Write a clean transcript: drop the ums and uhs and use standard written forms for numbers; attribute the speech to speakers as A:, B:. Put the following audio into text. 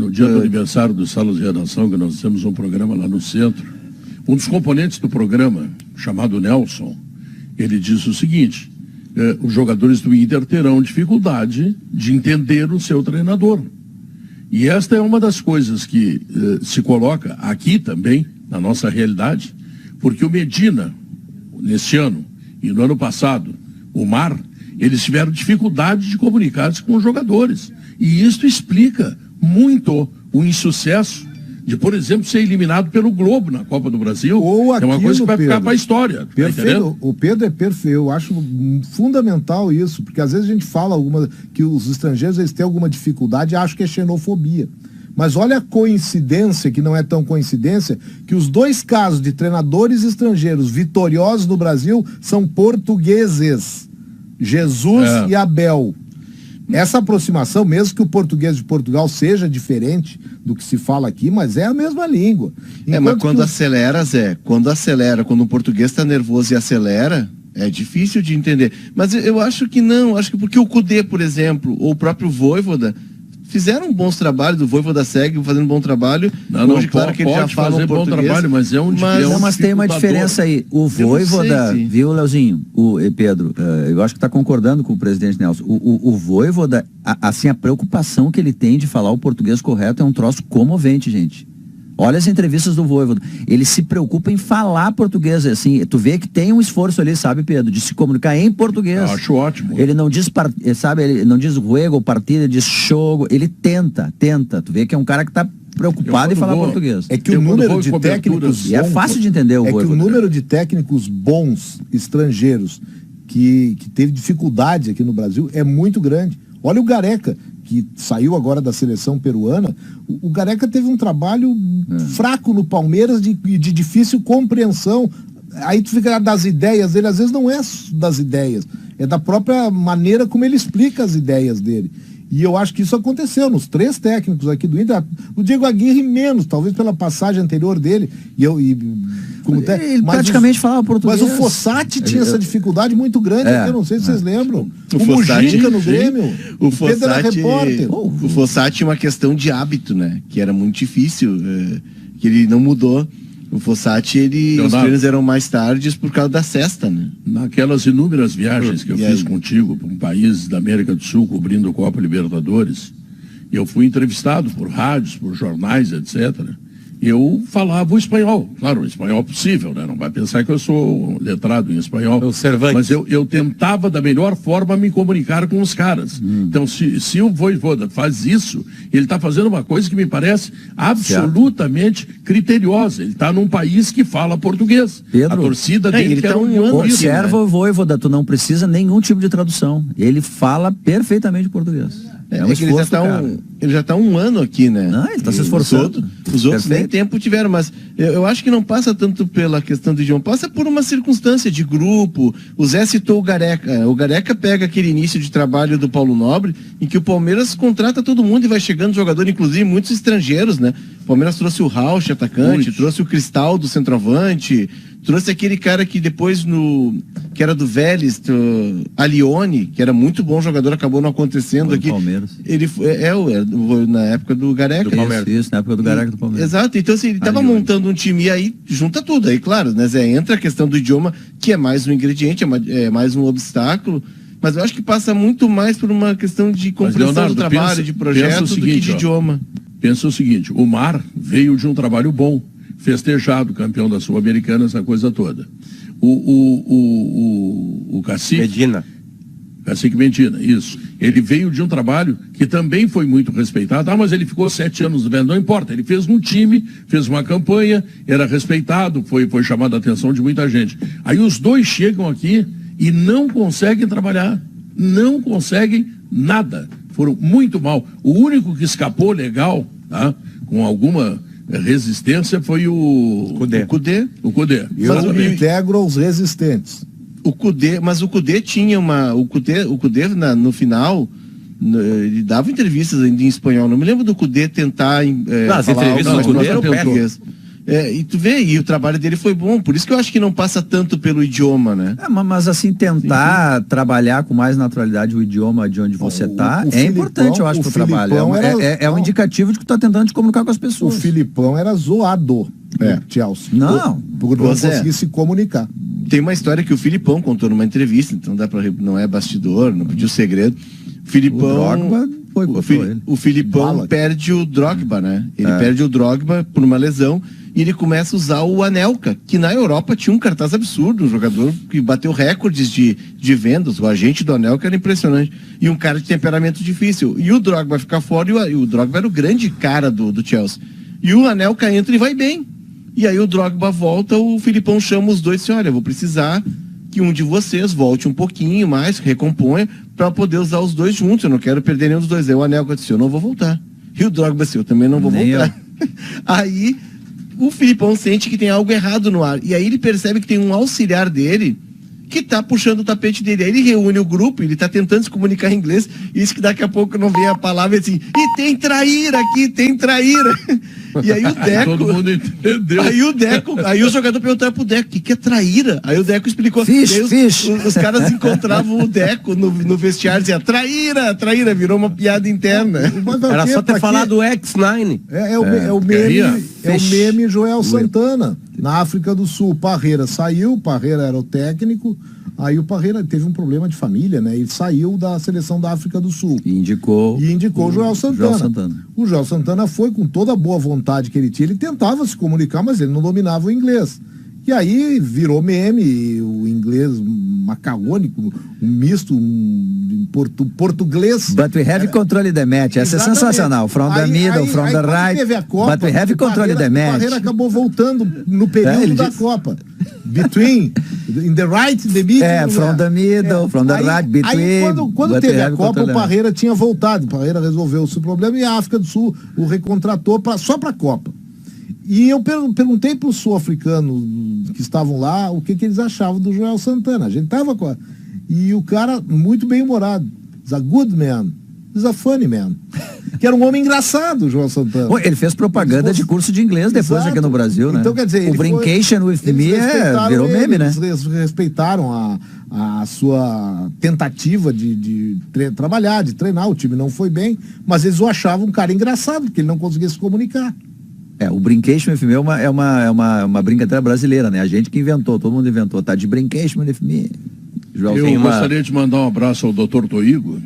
A: no dia do aniversário do Salas de Redação, que nós temos um programa lá no centro, um dos componentes do programa, chamado Nelson, ele disse o seguinte: os jogadores do Inter terão dificuldade de entender o seu treinador. E esta é uma das coisas que se coloca aqui também, na nossa realidade, porque o Medina, nesse ano, e no ano passado, o Mar, eles tiveram dificuldade de comunicar-se com os jogadores. E isso explica muito o insucesso de, por exemplo, ser eliminado pelo Globo na Copa do Brasil.
B: Ou aqui,
A: é uma coisa que vai
B: Pedro,
A: ficar para a história.
B: Perfeito. O Pedro é perfeito. Eu acho fundamental isso, porque às vezes a gente fala que os estrangeiros eles têm alguma dificuldade e acham que é xenofobia. Mas olha a coincidência, que não é tão coincidência, que os dois casos de treinadores estrangeiros vitoriosos no Brasil são portugueses. Jesus e Abel. Essa aproximação, mesmo que o português de Portugal seja diferente do que se fala aqui, mas é a mesma língua.
C: Mas quando acelera, Zé, quando o português está nervoso e acelera, é difícil de entender. Mas eu acho que não, acho que porque o Kudê, por exemplo, ou o próprio Vojvoda, fizeram bons trabalhos, o Vojvoda segue fazendo um bom trabalho. Hoje, claro que ele já fala um português, bom trabalho,
A: mas
D: mas tem uma diferença aí. O Vojvoda, viu, Leozinho? Pedro, eu acho que está concordando com o presidente Nelson. O Vojvoda, assim, a preocupação que ele tem de falar o português correto é um troço comovente, gente. Olha as entrevistas do Vojvoda. Ele se preocupa em falar português, assim. Tu vê que tem um esforço ali, sabe, Pedro, de se comunicar em português.
A: Eu acho ótimo.
D: Ele não diz, sabe, ele não diz juego, partida, diz jogo. Ele tenta. Tu vê que é um cara que está preocupado em falar português.
B: É que o número de técnicos...
D: E é fácil de entender o Vojvoda.
B: É que o número de técnicos bons, estrangeiros, que teve dificuldade aqui no Brasil, é muito grande. Olha o Gareca, que saiu agora da seleção peruana. O Gareca teve um trabalho fraco no Palmeiras de difícil compreensão. Aí tu fica das ideias dele, às vezes não é das ideias, é da própria maneira como ele explica as ideias dele. E eu acho que isso aconteceu nos 3 técnicos aqui do Inter. O Diego Aguirre menos, talvez pela passagem anterior dele.
D: Ele praticamente falava português.
B: Mas o Fossati tinha essa dificuldade muito grande. Eu não sei se vocês lembram.
C: O Mujica
B: no Grêmio.
C: O Fossati
B: era repórter.
C: O Fossati tinha uma questão de hábito, né? Que era muito difícil, que ele não mudou. O Fossati, os treinos eram mais tardes por causa da cesta, né?
A: Naquelas inúmeras viagens que eu fiz contigo para um país da América do Sul, cobrindo a Copa Libertadores, eu fui entrevistado por rádios, por jornais, etc. Eu falava o espanhol, claro, o espanhol possível, né? Não vai pensar que eu sou letrado em espanhol. Mas eu tentava da melhor forma me comunicar com os caras. Então, se o Vojvoda faz isso, ele está fazendo uma coisa que me parece absolutamente criteriosa. Ele está num país que fala português.
D: Pedro,
A: a torcida dele quer
D: observa o Vojvoda, tu não precisa nenhum tipo de tradução. Ele fala perfeitamente português.
C: Ele já está um ano aqui, né?
D: Ele está se esforçando.
C: Os outros nem tempo tiveram, mas eu acho que não passa tanto pela questão do idioma, passa por uma circunstância de grupo. O Zé citou o Gareca. O Gareca pega aquele início de trabalho do Paulo Nobre, em que o Palmeiras contrata todo mundo e vai chegando jogador, inclusive muitos estrangeiros, né? O Palmeiras trouxe o Rauch, atacante, trouxe o Cristal do centroavante, trouxe aquele cara que depois que era do Vélez, Alione, que era muito bom jogador, acabou não acontecendo aqui.
D: Palmeiras.
C: Ele na época do Gareca.
D: Do Palmeiras. Isso, na época do Gareca do Palmeiras.
C: Exato, então assim, ele estava montando um time e aí junta tudo. Aí, claro, né, Zé, entra a questão do idioma, que é mais um ingrediente, é mais um obstáculo, mas eu acho que passa muito mais por uma questão de compreensão do trabalho, de projeto, do que de idioma.
A: Pensa o seguinte, o Mar veio de um trabalho bom, festejado, campeão da Sul-Americana, essa coisa toda. O Cacique Medina, isso. Ele veio de um trabalho que também foi muito respeitado. Mas ele ficou 7 anos no Vélez, não importa. Ele fez um time, fez uma campanha, era respeitado, foi chamado a atenção de muita gente. Aí os dois chegam aqui e não conseguem trabalhar. Não conseguem nada. Foram muito mal. O único que escapou legal, tá, com alguma resistência, foi o Kudê.
B: Eu integro aos resistentes.
C: Mas o Kudê tinha o Kudê no final, ele dava entrevistas ainda em espanhol. Não me lembro do Kudê tentar
D: as entrevistas do Kudê eram péssimas.
C: E tu vê, e o trabalho dele foi bom, por isso que eu acho que não passa tanto pelo idioma, né?
D: Mas assim, tentar trabalhar com mais naturalidade o idioma de onde você está é importante, eu acho, pro trabalho. É um indicativo de que tu tá tentando te comunicar com as pessoas.
B: O Filipão era zoado, Chelsea.
D: Não.
B: Por não conseguir se comunicar.
C: Tem uma história que o Filipão contou numa entrevista, então não é bastidor, não pediu segredo. Filipão, o Filipão perde o Drogba, né? Ele perde o Drogba por uma lesão e ele começa a usar o Anelka, que na Europa tinha um cartaz absurdo, um jogador que bateu recordes de vendas, o agente do Anelka era impressionante, e um cara de temperamento difícil. E o Drogba fica fora, e o Drogba era o grande cara do Chelsea. E o Anelka entra e vai bem. E aí o Drogba volta, o Filipão chama os dois e diz, olha, eu vou precisar que um de vocês volte um pouquinho mais, recomponha, para poder usar os dois juntos, eu não quero perder nenhum dos dois. Aí o Anelka disse, eu não vou voltar. E o Drogba disse, eu também não vou voltar. Aí o Filipão sente que tem algo errado no ar. E aí ele percebe que tem um auxiliar dele que tá puxando o tapete dele. Aí ele reúne o grupo, ele tá tentando se comunicar em inglês, e isso que daqui a pouco não vem a palavra assim, e tem traíra aqui, tem traíra. E aí o Deco...
A: Todo mundo entendeu.
C: Aí o jogador perguntou pro Deco, o que é traíra? Aí o Deco explicou. Os caras encontravam o Deco no vestiário e diziam, traíra, virou uma piada interna.
E: Era só ter falado o X9.
B: É o meme Joel Santana. Na África do Sul, o Parreira saiu, o Parreira era o técnico, aí o Parreira teve um problema de família, né? Ele saiu da seleção da África do Sul.
D: E indicou
B: o Joel Santana. O Joel Santana foi com toda a boa vontade que ele tinha, ele tentava se comunicar, mas ele não dominava o inglês. E aí virou meme, o inglês macarrônico, um misto, português.
D: But we have control the match. Essa é sensacional. From the middle, from the right. But we have control the match.
B: O Parreira acabou voltando no período da Copa. Between, in the right, the middle.
D: From the middle, from the right, between.
B: Aí quando teve a Copa, o Parreira tinha voltado. O Parreira resolveu o seu problema e a África do Sul o recontratou só para a Copa. E eu perguntei para os sul-africanos que estavam lá o que eles achavam do Joel Santana. A gente tava com e o cara muito bem-humorado. He's a good man. He's a funny man. Que era um homem engraçado, o Joel Santana.
D: Pô, ele fez propaganda de curso de inglês depois aqui no Brasil, né?
B: Então, quer dizer,
D: o Brincation with me virou meme, né?
B: Eles respeitaram a sua tentativa de trabalhar, de treinar. O time não foi bem, mas eles o achavam um cara engraçado, porque ele não conseguia se comunicar.
D: O Brincation with me é uma brincadeira brasileira, né? A gente que inventou, todo mundo inventou, tá? De Brincation with me.
A: Eu gostaria de mandar um abraço ao Dr. Toigo,